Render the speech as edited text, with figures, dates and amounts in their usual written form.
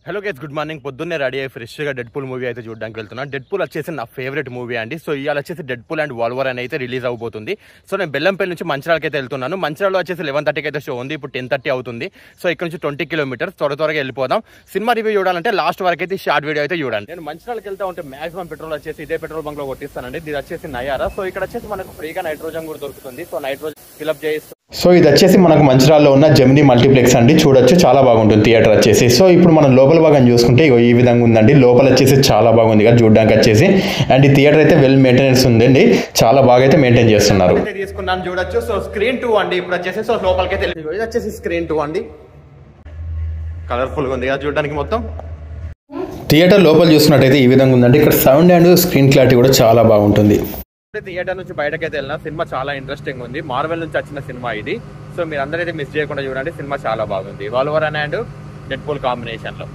Hello guys, good morning. పొద్దున్నే ready అయ్యి ఫ్రెష్గా డెడ్ పూల్ మూవీ అయితే చూడడానికి వెళ్తున్నాను. డెడ్ పూల్ వచ్చేసి నా ఫేవరెట్ మూవీ అండి. సో ఇవాళ వచ్చేసి డెడ్ పూల్ అండ్ వాల్వర్ అని అయితే రిలీజ్ అవబోతుంది. సో నేను బెల్లంపల్లి నుంచి మంచిర్యాలకి అయితే వెళ్తున్నాను. మంచిర్యాలలో వచ్చేసి 11:30కి అయితే షో ఉంది. ఇప్పుడు 10:30 అవుతుంది. సో ఇక్కడ నుంచి 20 కిలోమీటర్స్ త్వరగా వెళ్ళిపోదాం. సినిమా రివ్యూ చూడాలంటే లాస్ట్ వరకు అయితే షార్ట్ వీడియో అయితే చూడండి. నేను మంచిర్యాలకి వెళ్తా ఉంటే మాక్సిమం పెట్రోల్ వచ్చేసి ఇదే పెట్రోల్ బంక్ లో కొట్టిస్తానండి. ఇది వచ్చేసి నయారా. సో ఇక్కడ వచ్చేసి మనకు ఫ్రీగా నైట్రోజన్ కూడా దొరుకుతుంది. సో నైట్రోజన్ ఫిల్అప్ చేసి సో ఇది వచ్చేసి మనకు మంచిర్యాలలో ఉన్న జెమినీ మల్టీప్లెక్స్ అండి. చూడొచ్చు, చాలా బాగుంటుంది థియేటర్ వచ్చేసి. సో ఇప్పుడు మనం లోపల భాగం చూసుకుంటే ఈ విధంగా ఉందండి. లోపల వచ్చేసి చాలా బాగుంది కదా చూడడానికి వచ్చేసి. అండ్ ఈ థియేటర్ అయితే వెల్ మెయింటెనెన్స్ ఉందండి, చాలా బాగా అయితే మెయింటైన్ చేస్తున్నారు. తీసుకున్నాను చూడొచ్చు. సో స్క్రీన్ 2 అండి ఇప్పుడు వచ్చేసి. సో లోపలికి అయితే ఇది వచ్చేసి స్క్రీన్ 2 అండి. కలర్ఫుల్ గా ఉంది కదా చూడడానికి మొత్తం. థియేటర్ లోపల చూసుకున్నట్టయితే ఈ విధంగా ఉందండి. ఇక్కడ సౌండ్ అండ్ స్క్రీన్ క్లారిటీ కూడా చాలా బాగుంటుంది. థియేటర్ నుంచి బయటకైతే వెళ్ళిన సినిమా చాలా ఇంట్రెస్టింగ్ ఉంది. మార్వెల్ నుంచి వచ్చిన సినిమా ఇది. సో మీరు అందరైతే మిస్ చేయకుండా చూడండి, సినిమా చాలా బాగుంది. వాల్వర్ అండ్ డెడ్ పూల్ కాంబినేషన్ లో.